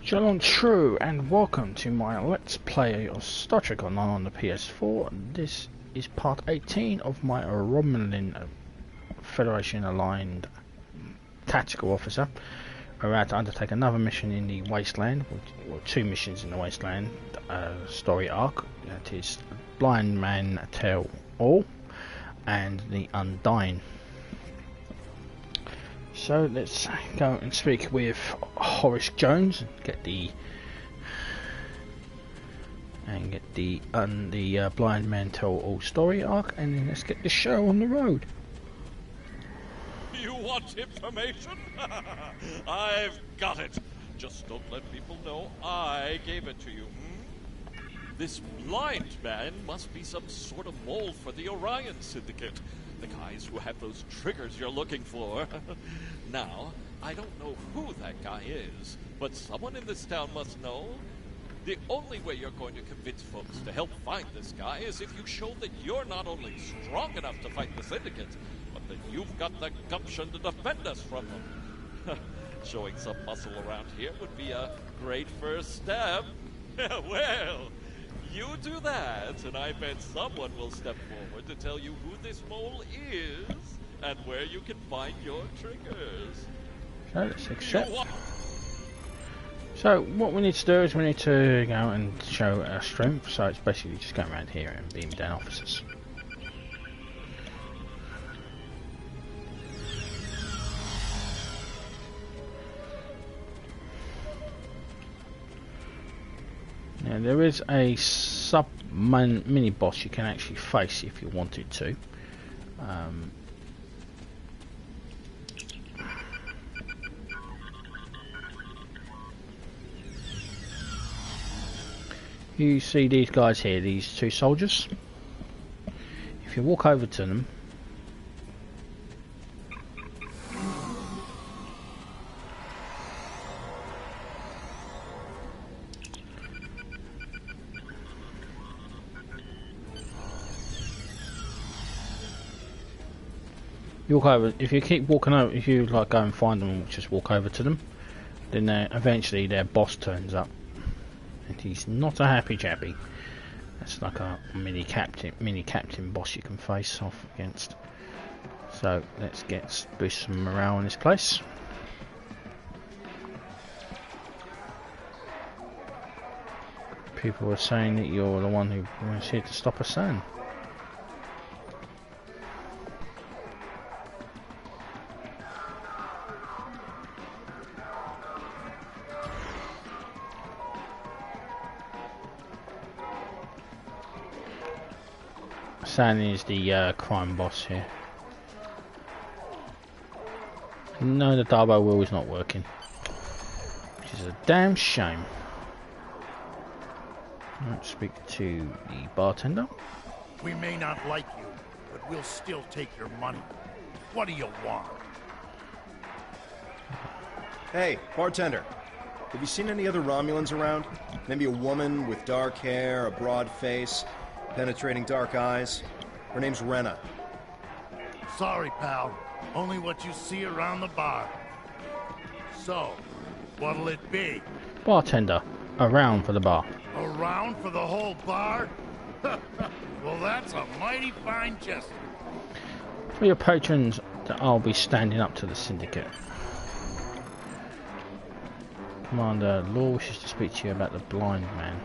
Shalom true, and welcome to my Let's Play of Star Trek Online on the PS4. This is part 18 of my Romulan Federation aligned tactical officer. We're about to undertake another mission in the Wasteland, or two missions in the Wasteland Story Arc. That is Blind Man Tell All and the Undying. So let's go and speak with Horace Jones and get the Blind Man Tell All story arc, and then let's get the show on the road. You want information? I've got it. Just don't let people know I gave it to you. This blind man must be some sort of mole for the Orion Syndicate. The guys who have those triggers you're looking for. Now, I don't know who that guy is, but someone in this town must know. The only way you're going to convince folks to help find this guy is if you show that you're not only strong enough to fight the Syndicate, but that you've got the gumption to defend us from them. Showing some muscle around here would be a great first step. Well, you do that, and I bet someone will step forward to tell you who this mole is and where you can find your triggers. So let's accept. So what we need to do is we need to go and show our strength. So it's basically just going around here and beam down officers. Now there is a mini boss you can actually face if you wanted to. You see these guys here, these two soldiers. If you walk over to them, you walk over. If you keep walking over, if you like go and find them and just walk over to them, then eventually their boss turns up, and he's not a happy chappy. That's like a mini captain boss you can face off against. So let's boost some morale in this place. People are saying that you're the one who was here to stop a son. San is the crime boss here. No, the Darbo wheel is not working, which is a damn shame. Let's speak to the bartender. We may not like you, but we'll still take your money. What do you want? Hey, bartender. Have you seen any other Romulans around? Maybe a woman with dark hair, a broad face, penetrating dark eyes. Her name's Rena. Sorry, pal. Only what you see around the bar. So, what'll it be? Bartender, around for the bar. Around for the whole bar? Well, that's a mighty fine gesture. For your patrons, that I'll be standing up to the Syndicate. Commander Law wishes to speak to you about the blind man.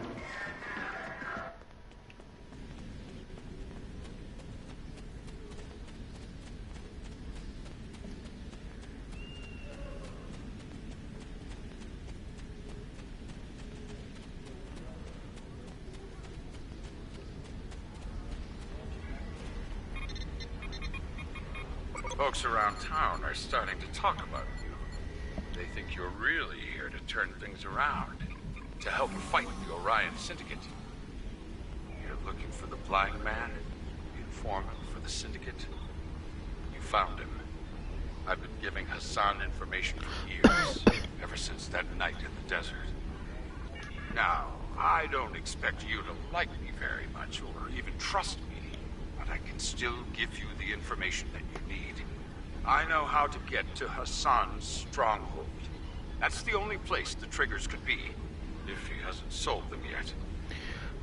Folks around town are starting to talk about you. They think you're really here to turn things around, to help fight the Orion Syndicate. You're looking for the blind man, the informant for the Syndicate. You found him. I've been giving Hassan information for years, ever since that night in the desert. Now, I don't expect you to like me very much, or even trust me, but I can still give you the information that you need. I know how to get to Hassan's stronghold, That's the only place the triggers could be, if he hasn't sold them yet.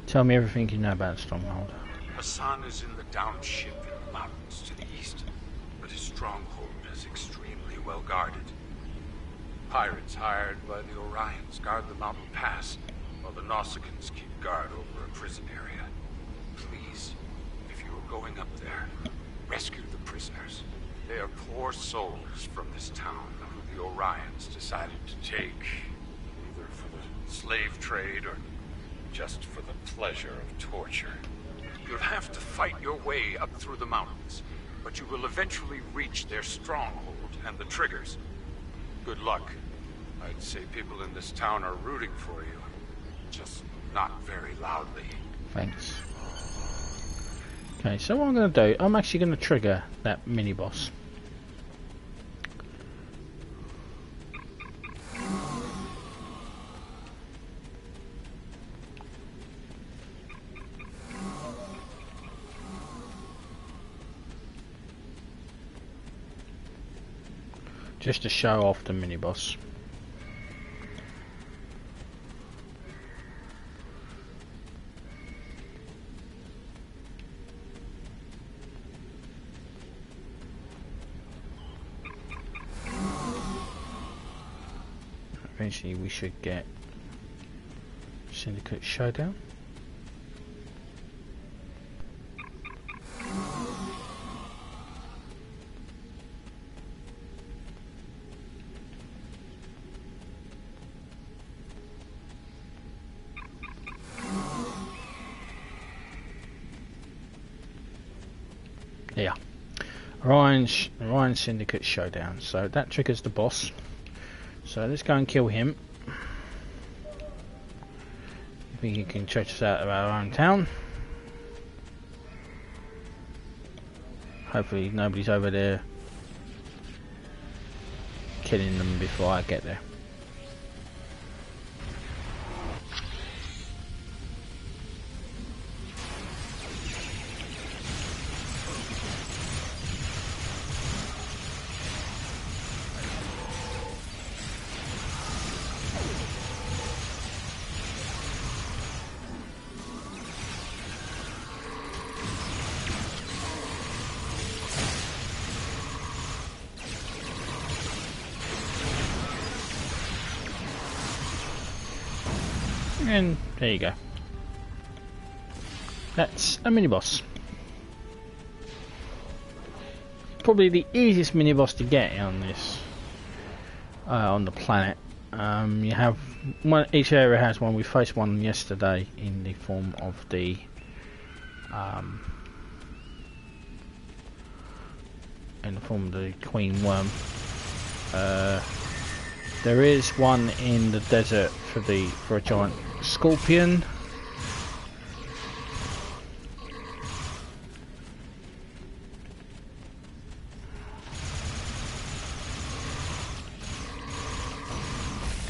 Tell me everything you know about Stronghold. Hassan is in the downship in the mountains to the east, but his stronghold is extremely well guarded. Pirates hired by the Orions guard the mountain pass, while the Nausicans keep guard over a prison area. Please, if you are going up there, rescue the prisoners. They are poor souls from this town who the Orions decided to take, either for the slave trade or just for the pleasure of torture. You'll have to fight your way up through the mountains, but you will eventually reach their stronghold and the triggers. Good luck. I'd say people in this town are rooting for you, just not very loudly. Thanks. Okay, so what I'm going to do, I'm actually going to trigger that mini-boss. Just to show off the mini-boss. Eventually we should get Syndicate Showdown. Yeah, Orion Syndicate Showdown. So that triggers the boss. So let's go and kill him. If we can check us out of our own town. Hopefully nobody's over there killing them before I get there. And there you go. That's a mini-boss. Probably the easiest mini-boss to get on this, on the planet. You have one. Each area has one. We faced one yesterday in the form of the Queen Worm. There is one in the desert for a giant scorpion.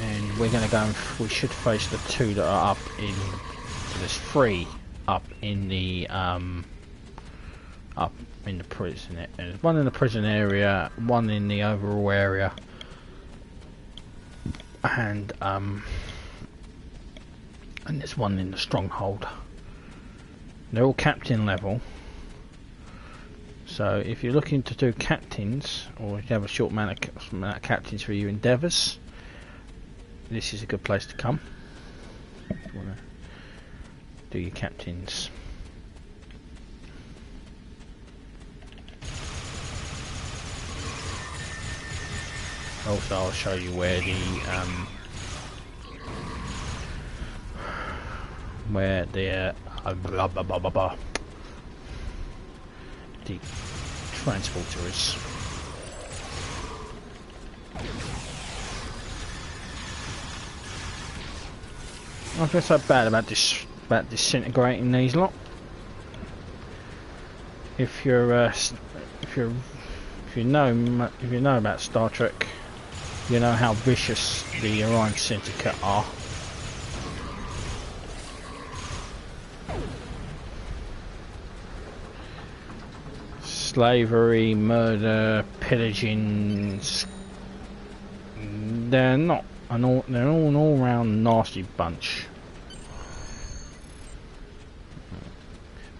And we're going to go and we should face the two that are up in. There's three up in the prison. There's one in the prison area, one in the overall area, and there's one in the stronghold. They're all captain level. So if you're looking to do captains, or if you have a short amount of captains for your endeavours, this is a good place to come. If you want to do your captains. Also, I'll show you where the the transporter is. I feel so bad about disintegrating these lot. If you know about Star Trek, you know how vicious the Orion Syndicate are. Slavery, murder, pillaging. They're not they're all an all-round nasty bunch.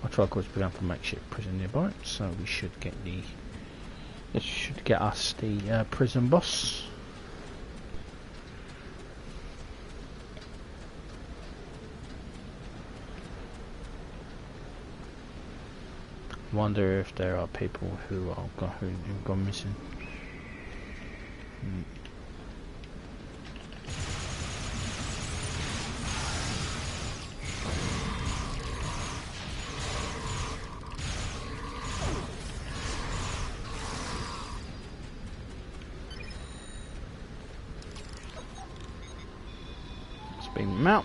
My tricor's begun for makeshift prison nearby, so we should get this should get us the prison boss. Wonder if there are people who've gone missing. Let's beam them out.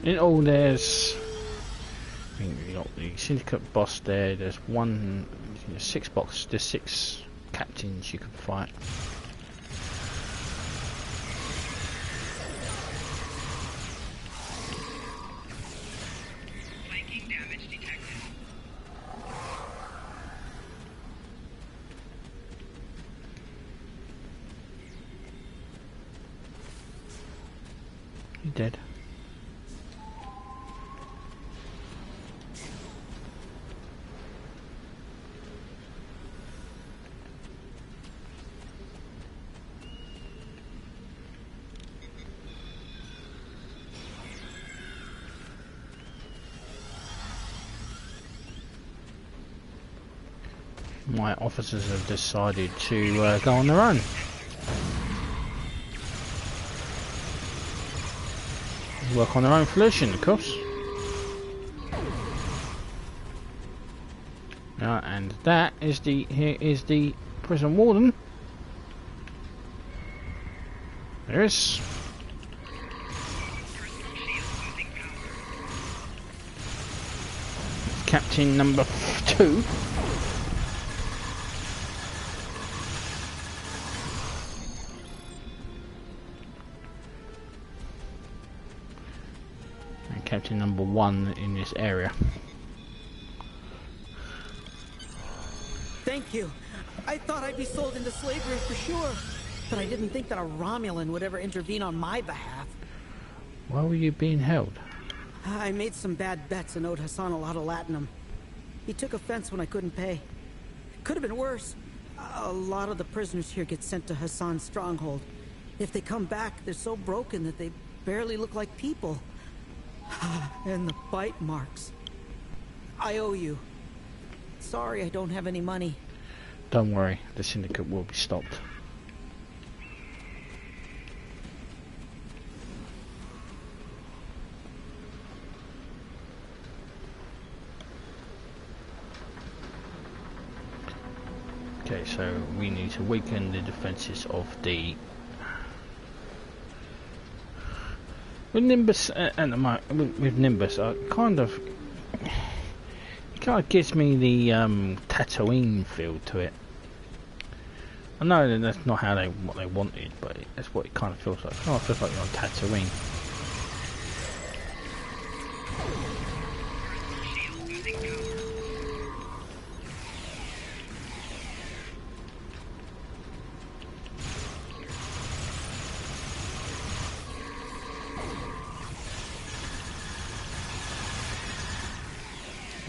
In all, there's you got the Syndicate boss there. There's there's 6 captains you can fight. Flanking damage detected. You dead? My officers have decided to go on their own. Work on their own volition, of course. And that is here is the prison warden. There is. Captain number 2. Captain number 1 in this area. Thank you. I thought I'd be sold into slavery for sure, but I didn't think that a Romulan would ever intervene on my behalf. Why were you being held? I made some bad bets and owed Hassan a lot of latinum. He took offense when I couldn't pay. Could have been worse. A lot of the prisoners here get sent to Hassan's stronghold. If they come back, they're so broken that they barely look like people. And the bite marks. I owe you. Sorry I don't have any money. Don't worry, the Syndicate will be stopped. Okay, so we need to weaken the defences of the... With Nimbus at the moment, with Nimbus, it kind of gives me the Tatooine feel to it. I know that that's not what they wanted, but that's what it kind of feels like. It kind of feels like you're on Tatooine.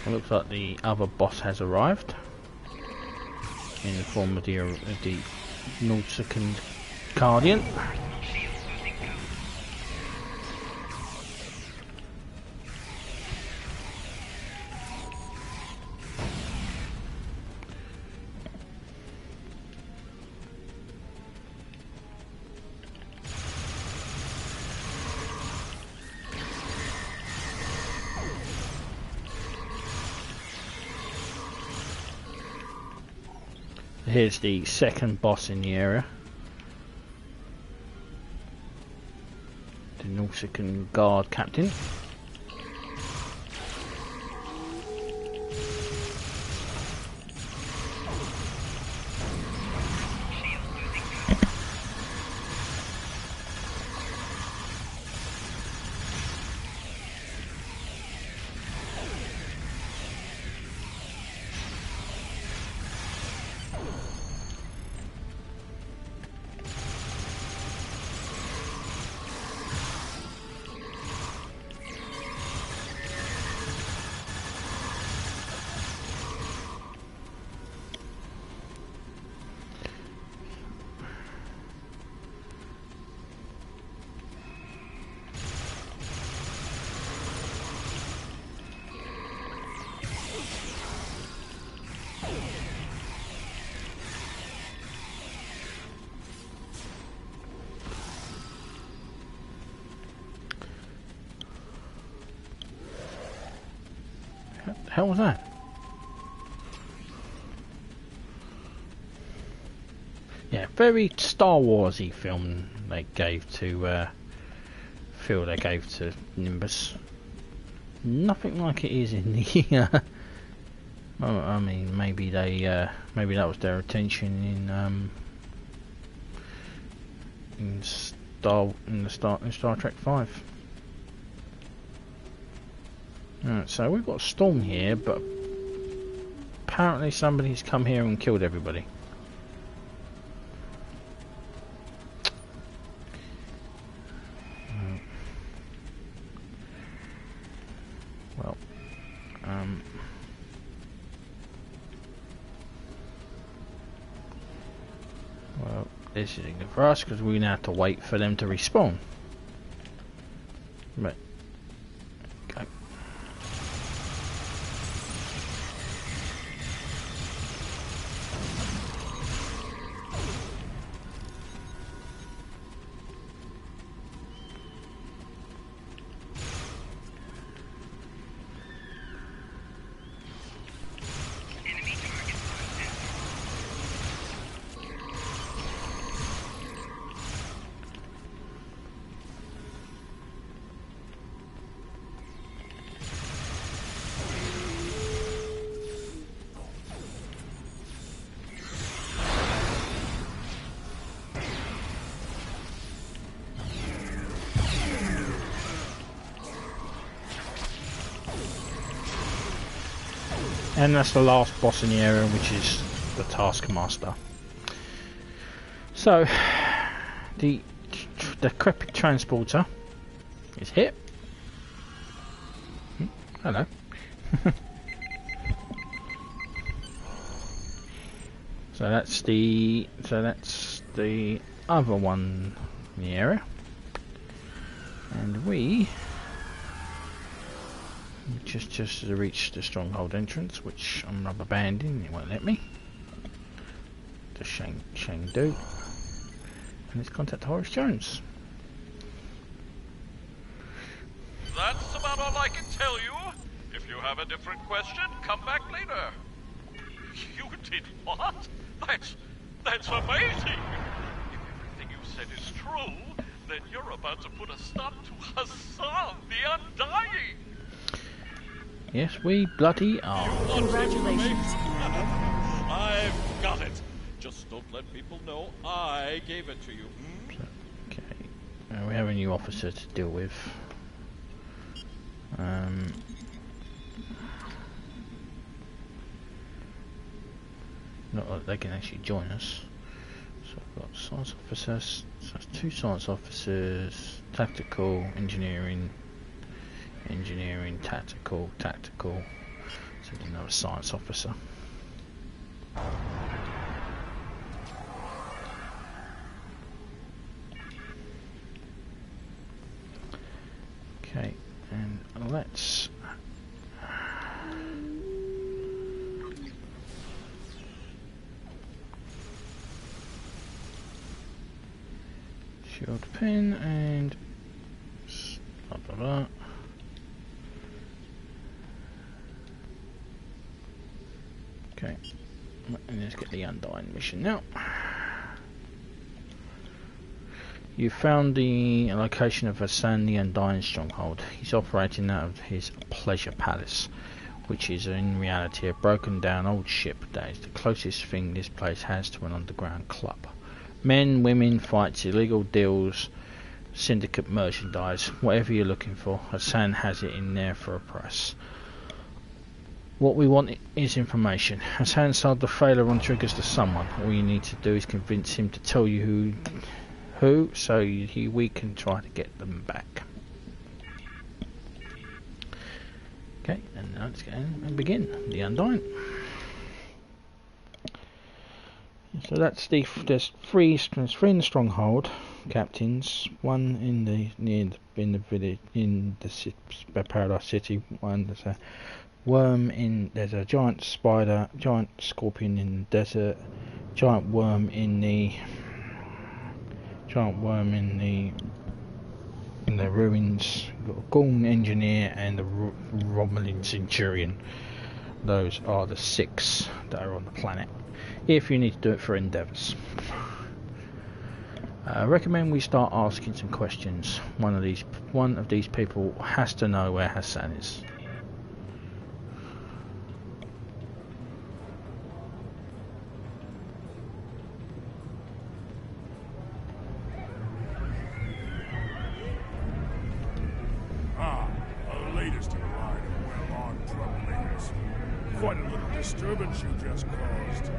It looks like the other boss has arrived in the form of the Nautican Guardian. Here's the second boss in the area. the Nautican Guard captain. What the hell was that? Yeah, very Star Wars-y film they gave to feel they gave to Nimbus. Nothing like it is in the. I mean, maybe they maybe that was their intention in Star Trek 5. Alright, so we've got a storm here, but apparently somebody's come here and killed everybody. Well, this isn't good for us because we now have to wait for them to respawn. But go. And that's the last boss in the area, which is the Taskmaster. So, the decrepit transporter is hit. Hello. So that's the other one in the area, and we just reached the stronghold entrance, which I'm rubber banding. It won't let me. The Shangdu, and let's contact Horace Jones. That's about all I can tell you. If you have a different question, come back later. You did what? That's amazing. If everything you said is true, then you're about to put a stop to Hassan the Undying. Yes, we bloody are. Congratulations. I've got it. Just don't let people know I gave it to you. Okay, we have a new officer to deal with. Not that they can actually join us. So I've got science officers. So that's 2 science officers. Tactical, engineering, tactical. So there's another science officer. Okay, and let's shield pin and blah blah blah. Okay, and let's get the Undying mission now. You found the location of Hassan the Undying stronghold. He's operating out of his pleasure palace, which is in reality a broken down old ship that is the closest thing this place has to an underground club. Men, women, fights, illegal deals, syndicate merchandise, whatever you're looking for, Hassan has it in there for a price. What we want is information. Hassan sold the failure on triggers to someone. All you need to do is convince him to tell you who so we can try to get them back. Okay, and now let's go and begin the Undying. So that's there's three in the stronghold captains, one in the village in the Paradise City, one there's a worm there's a giant spider, giant scorpion in the desert, giant worm in the ruins, got a Gorn engineer and the Romulan centurion. Those are the 6 that are on the planet, if you need to do it for endeavours. I recommend we start asking some questions. One of these people has to know where Hassan is. Quite a little disturbance you just caused.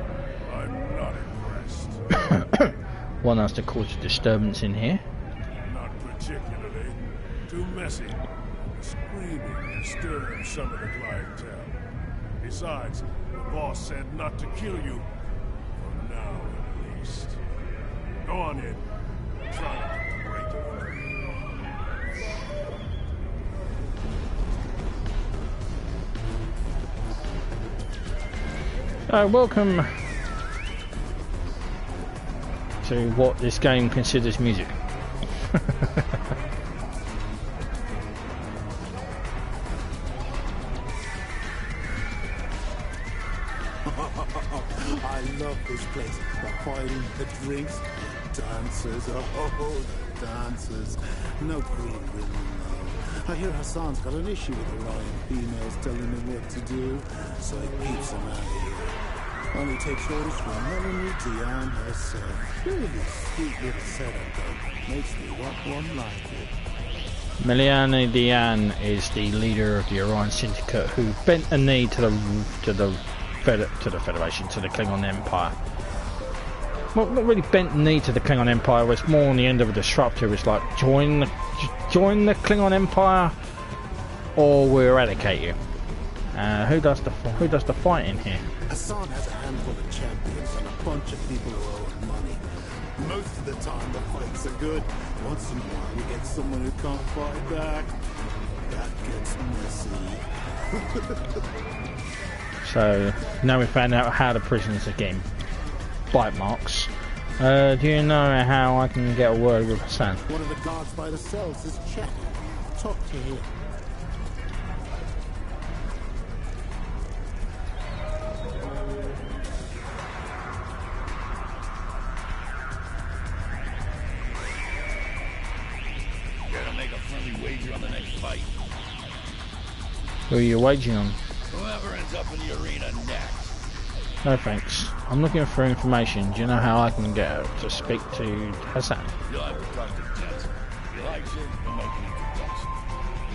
I'm not impressed. Want us to cause a disturbance in here? Not particularly. Too messy. The screaming disturbs some of the clientele. Besides, the boss said not to kill you. For now, at least. Go on in. Try not to break it. Welcome to what this game considers music. I love this place. The fighting, the drinks, dancers. Oh, the dancers. No green women, though. I hear Hassan's got an issue with Orion females telling him what to do, so he keeps them out of here. Only takes orders from Melanie Diane herself. Really sweet little setup, though. Makes me want one like it. Melanie Diane is the leader of the Orion Syndicate, who bent a knee to the Federation, to the Klingon Empire. Well, not really bent a knee to the Klingon Empire. It was more on the end of a disruptor. It was like join the Klingon Empire, or we eradicate you. Who does the fighting here? Hassan has a handful of champions and a bunch of people who owe him money. Most of the time the fights are good. Once in a while we get someone who can't fight back. That gets messy. So now we found out how the prisoners are getting bite marks. Do you know how I can get a word with Hassan? One of the guards by the cells is chatting. Talk to him. Who are you waging on? Whoever ends up in the arena next. No thanks. I'm looking for information. Do you know how I can get to speak to Hassan? You'll have to talk to Jensen. If he likes you, he'll make an introduction.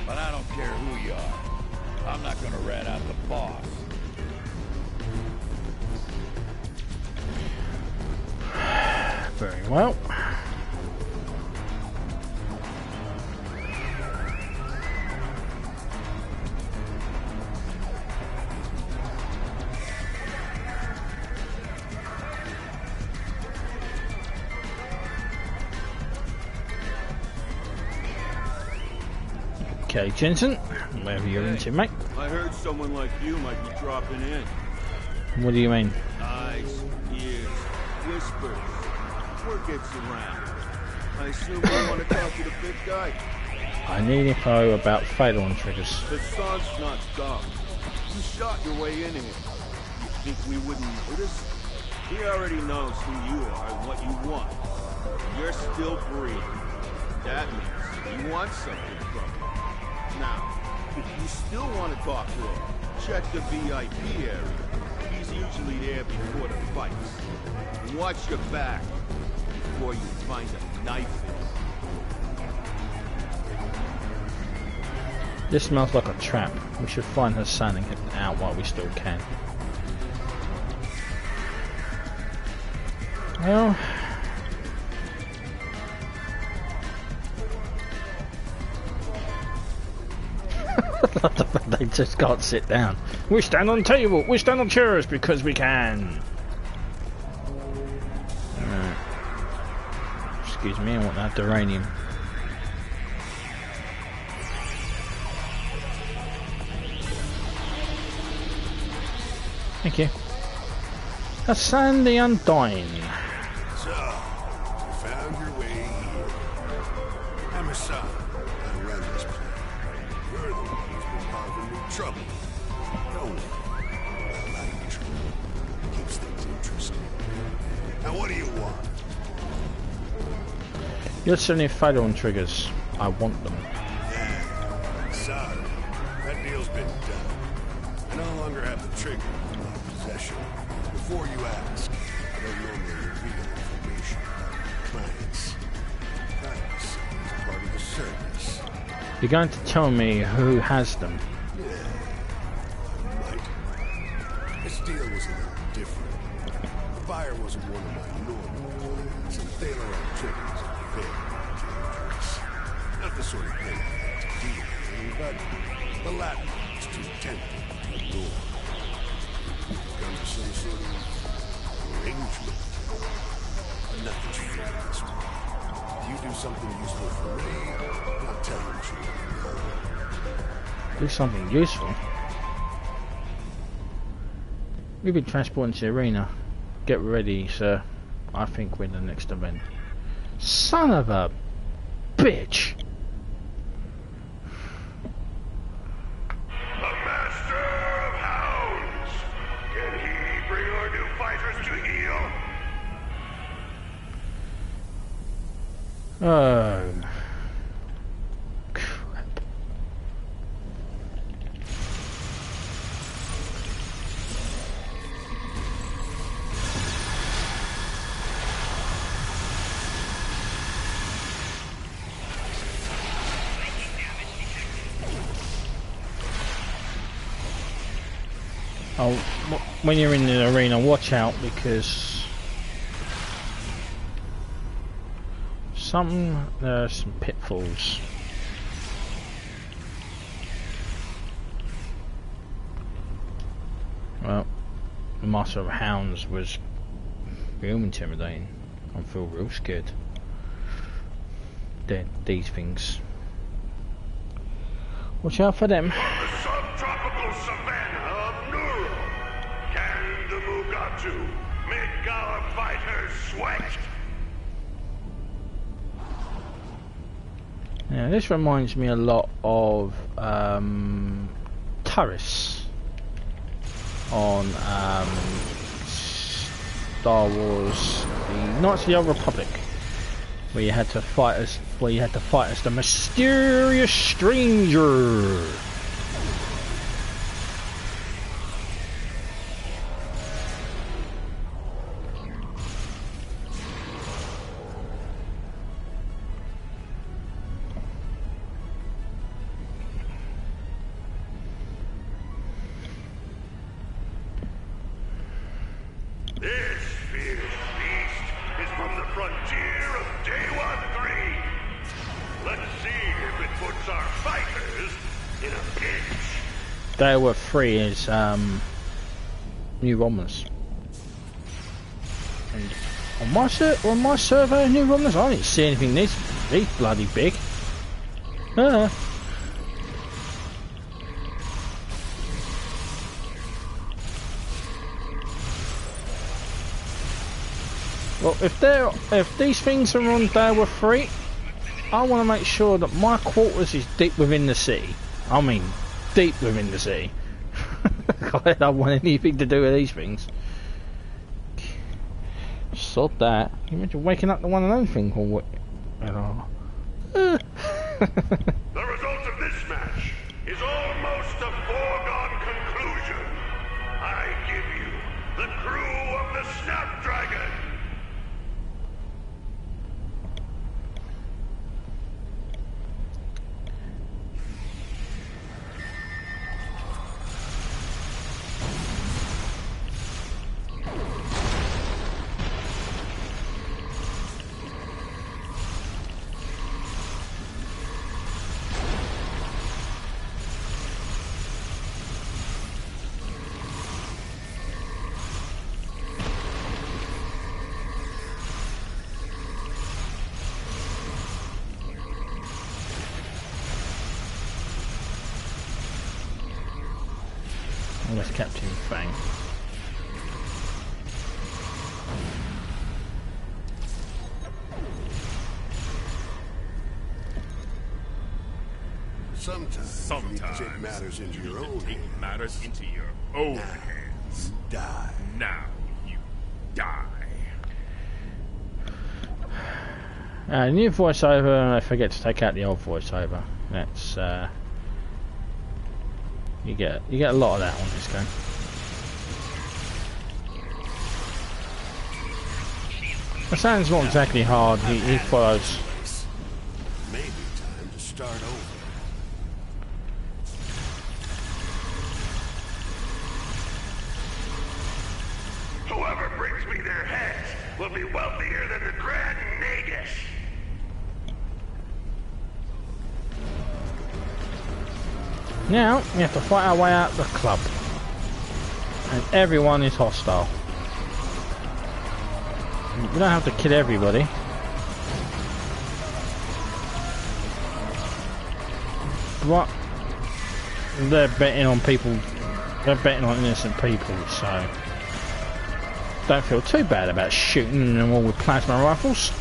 But I don't care who you are. I'm not gonna rat out the boss. Very well. Okay, Jensen, wherever you're into, mate. I heard someone like you might be dropping in. What do you mean? Eyes, ears, whispers. Word gets around. I assume you want to talk to the big guy. I need info about fatal on triggers. Hassan's not dumb. You shot your way in here. You think we wouldn't notice? He already knows who you are and what you want. You're still breathing. That means he wants something from you. Now, if you still want to talk to him, check the VIP area. He's usually there before the fights. And watch your back before you find a knife in it. This smells like a trap. We should find Hassan and get out while we still can. Well... They just can't sit down. We stand on table, we stand on chairs because we can. Right. Excuse me, I want that uranium. Thank you. Hassan the Undying. So, you found your way here. I'm Hassan. I run this place. You're the one who's been causing me trouble. Don't worry. I like trouble. Keeps things interesting. Now what do you want? You're selling photon triggers. I want them. Yeah. Sorry. That deal's been done. I no longer have the trigger in my possession. Before you ask, I don't normally reveal information about clients. Privacy is part of the service. You're going to tell me who has them? Yeah, might. This deal was a little different. The buyer wasn't one of my normal clients, and the dealer on triggers are very dangerous. Not the sort of thing I like to deal with, but the Latin is too tempting to ignore. Come to some sort of arrangement. Nothing's free in this one. If you do something useful for me, I'll tell you what you want to know. Do something useful. We've been transported to the arena. Get ready, sir. I think we're in the next event. Son of a bitch! The Master of Hounds! Can he bring our new fighters to heel? Oh. Crap. Oh, when you're in the arena, watch out because there are some pitfalls. Well, the Master of Hounds was real intimidating. I feel real scared. These things. Watch out for them. The subtropical savanna of Nuro. Can the Mugatu make our fighters sweat? Yeah, this reminds me a lot of Turris on Star Wars: The Knights of the Old Republic, where you had to fight as the mysterious stranger. This fierce beast is from the frontier of Day 1-3. Let's see if it puts our fighters in a pinch. They were free as New Romulans. And on my survey of New Romulans, I didn't see anything this bloody big. Well, if these things are on Day 3, I want to make sure that my quarters is deep within the city. I mean, deep within the city. I don't want anything to do with these things. Sod that. You imagine waking up to one of those things or what? You know. The result of this match is almost a foregone conclusion. I give you the crew of the Snapdragon. Unless Captain Fang. Sometimes you take matters into your own hands. Die. Now you die. New voiceover, I forget to take out the old voiceover. That's you get a lot of that on this game. The sound's not exactly hard, he follows. Maybe time to start over. Whoever brings me their heads will be wealthier than the Grand Nagus. Now, we have to fight our way out of the club. And everyone is hostile. We don't have to kill everybody. But they're betting on people, they're betting on innocent people, so don't feel too bad about shooting them all with plasma rifles.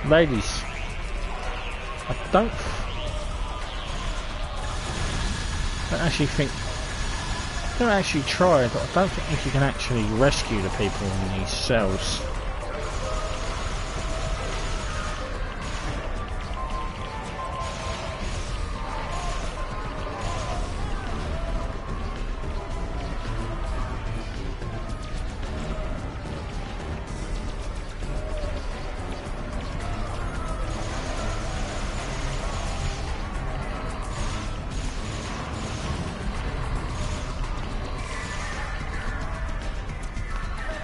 Ladies, I don't actually try, but I don't think you can actually rescue the people in these cells.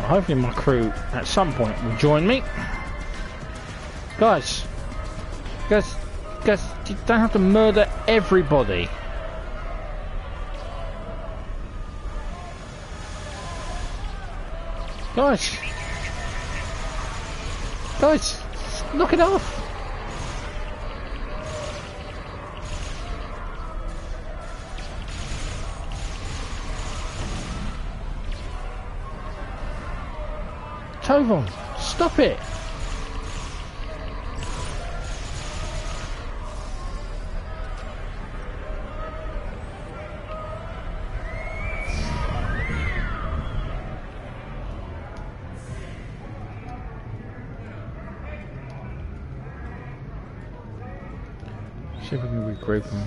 Hopefully my crew at some point will join me. Guys, you don't have to murder everybody. Guys, knock it off. Tovon, stop it! See if we can regroup them.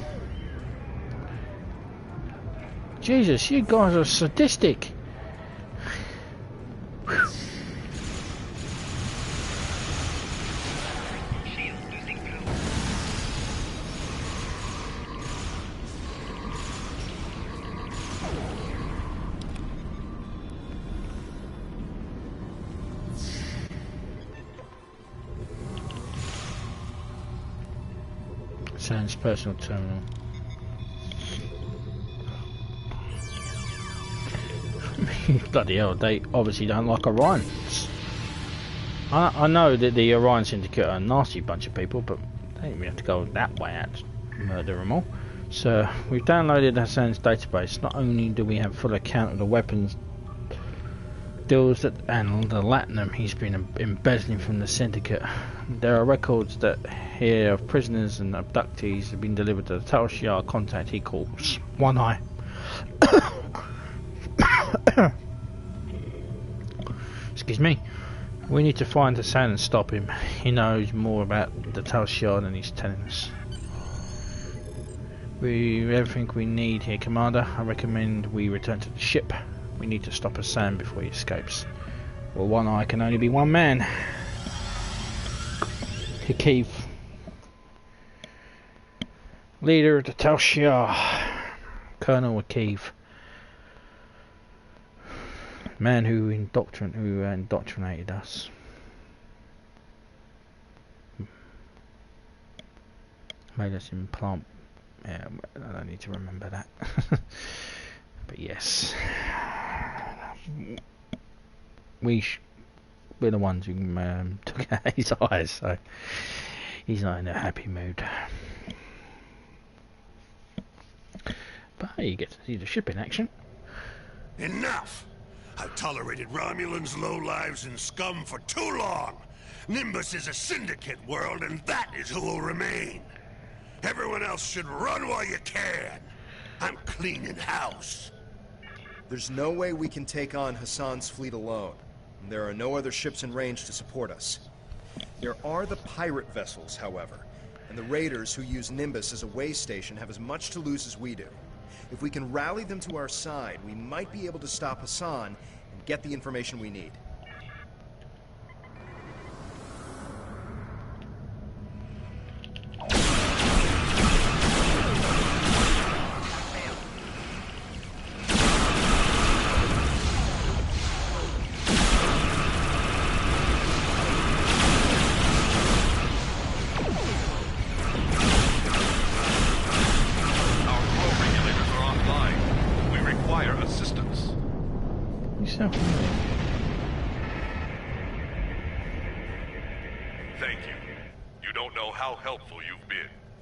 Jesus, you guys are sadistic! Sans personal terminal. Bloody hell, they obviously don't like Orion. I know that the Orion Syndicate are a nasty bunch of people, but they don't even have to go that way out to murder them all. So, we've downloaded Hassan's database. Not only do we have full account of the weapons deals that and the latinum he's been embezzling from the Syndicate. There are records that here of prisoners and abductees have been delivered to the Tal Shiar contact he calls One Eye. Excuse me. We need to find Hassan and stop him. He knows more about the Tal Shiar than he's telling us. We have everything we need here, Commander. I recommend we return to the ship. We need to stop Hassan before he escapes. Well, One Eye can only be one man. Hakeem, leader of the Tal Shiar, Colonel Hakeem, man who indoctrinated us. Made us implant. Yeah, I don't need to remember that. But yes, we're the ones who took out his eyes, so he's not in a happy mood. But hey, you get to see the ship in action. Enough! I've tolerated Romulans, lowlives, and scum for too long. Nimbus is a syndicate world, and that is who will remain. Everyone else should run while you can. I'm cleaning house. There's no way we can take on Hassan's fleet alone. And there are no other ships in range to support us. There are the pirate vessels, however, and the raiders who use Nimbus as a way station have as much to lose as we do. If we can rally them to our side, we might be able to stop Hassan and get the information we need.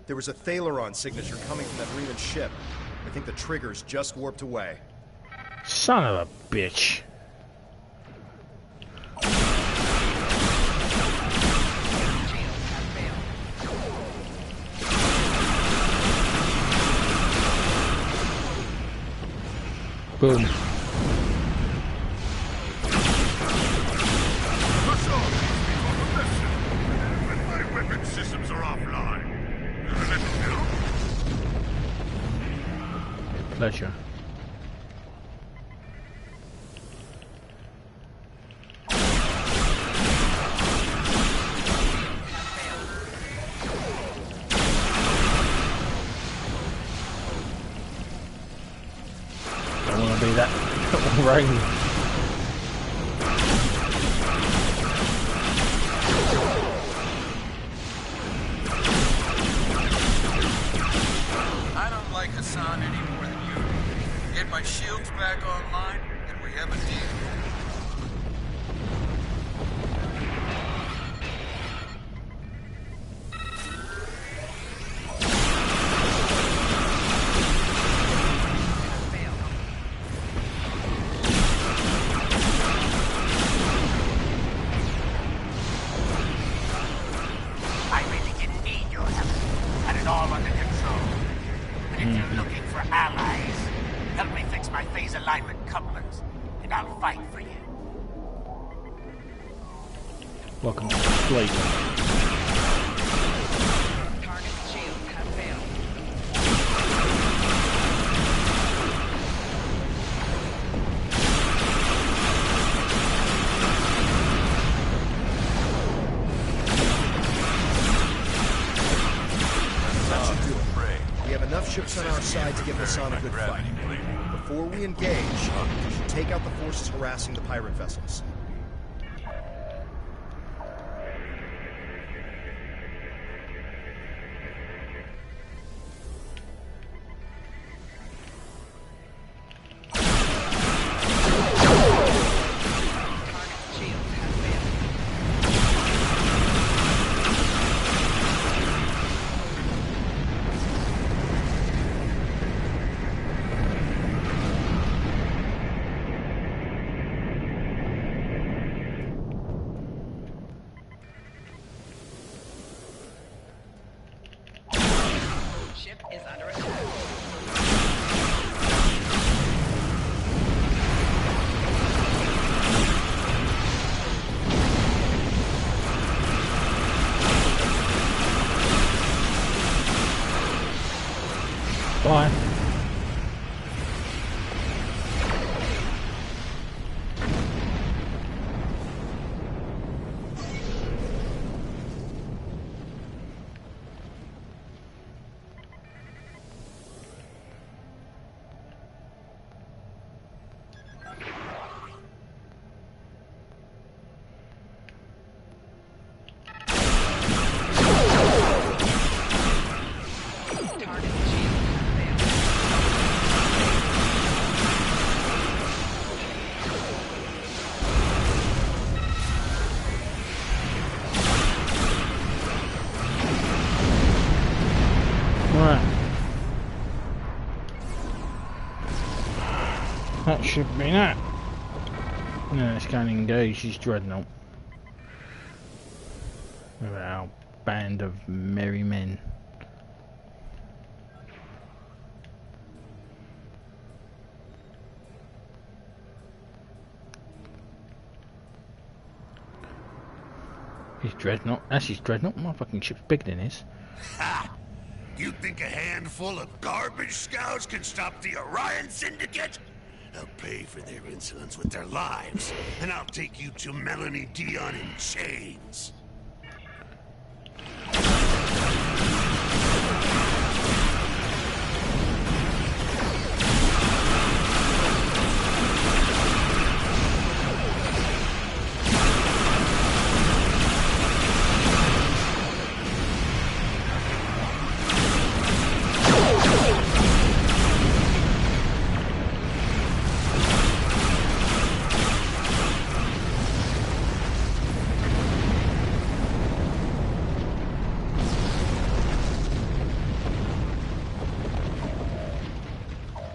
There was a Thaleron signature coming from that Reman ship. I think the triggers just warped away. Son of a bitch. Boom. My weapon systems are offline. Pleasure. Don't want to be that rain. Hassan any more than you. Get my shields back online, and we have a deal. I really didn't need your help. Had it all under control. If you're looking for allies, help me fix my phase alignment couplers, and I'll fight for you. Welcome to the fleet. Target shields have failed. That should do it. We have enough ships on our side to give Hassan a good fight. Before we engage, we should take out the forces harassing the pirate vessels. Bye. That should be that. No, let's go and engage his dreadnought with our band of merry men. His dreadnought? That's his dreadnought? My fucking ship's bigger than his. Ha! You think a handful of garbage scouts can stop the Orion Syndicate? They'll pay for their insolence with their lives, and I'll take you to Melanie Dion in chains.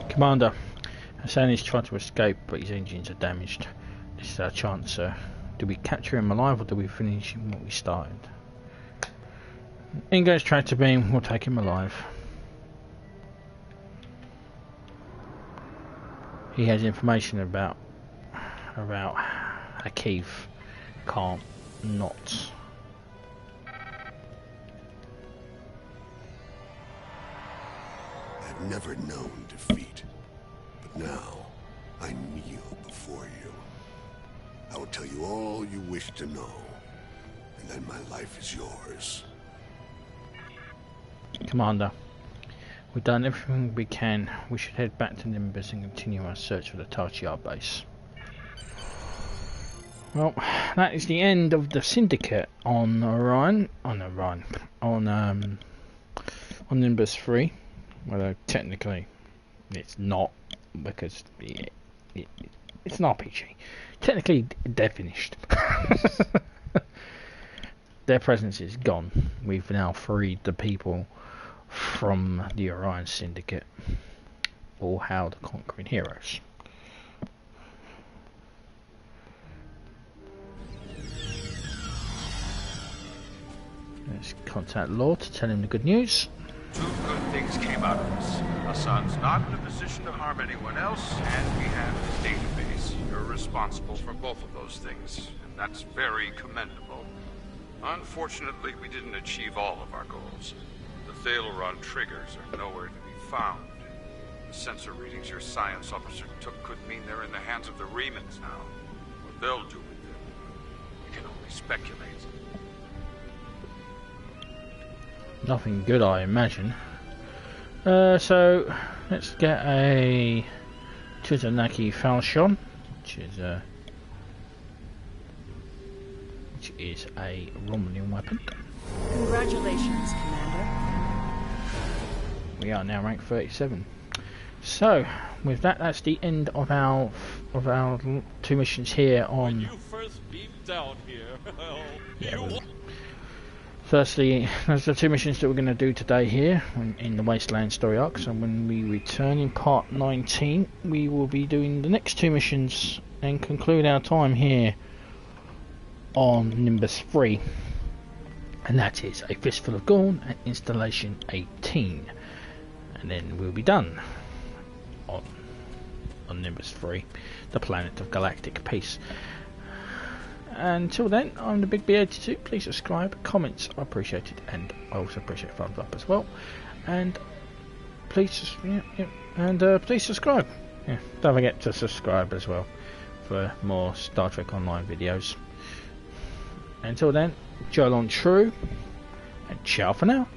Commander, Hassan is trying to escape, but his engines are damaged. This is our chance, sir. Do we capture him alive, or do we finish him what we started? Engage tractor beam, we'll take him alive. He has information about Akiv. Can't not. I've never known defeat, but now I kneel before you. I will tell you all you wish to know, and then my life is yours. Commander, we've done everything we can. We should head back to Nimbus and continue our search for the Tarchiar base. Well, that is the end of the Syndicate on Orion. On Nimbus 3. Although technically it's not, because it's an RPG. Technically they're finished. Their presence is gone. We've now freed the people from the Orion Syndicate. All hail the conquering heroes. Let's contact Lord to tell him the good news. Two good things came out of this. Hassan's not in a position to harm anyone else, and we have his database. You're responsible for both of those things, and that's very commendable. Unfortunately, we didn't achieve all of our goals. The Thaleron triggers are nowhere to be found. The sensor readings your science officer took could mean they're in the hands of the Remans now. What they'll do with them, we can only speculate. Nothing good, I imagine. So let's get a Tuzanaki Falchion, which is a Romulan weapon. Congratulations, Commander. We are now rank 37. So with that, that's the end of our two missions here on. When you first beamed down here, well, yeah, firstly, there's the two missions that we're going to do today here in the Wasteland Story Arc. So when we return in part 19, we will be doing the next two missions and conclude our time here on Nimbus 3. And that is A Fistful of Gorn and Installation 18. And then we'll be done on Nimbus 3, the planet of galactic peace. Until then, I'm the Big B82. Please subscribe, comments are appreciated, and I also appreciate thumbs up as well. And please, and please subscribe. Yeah, don't forget to subscribe as well for more Star Trek Online videos. Until then, Joel on True, and ciao for now.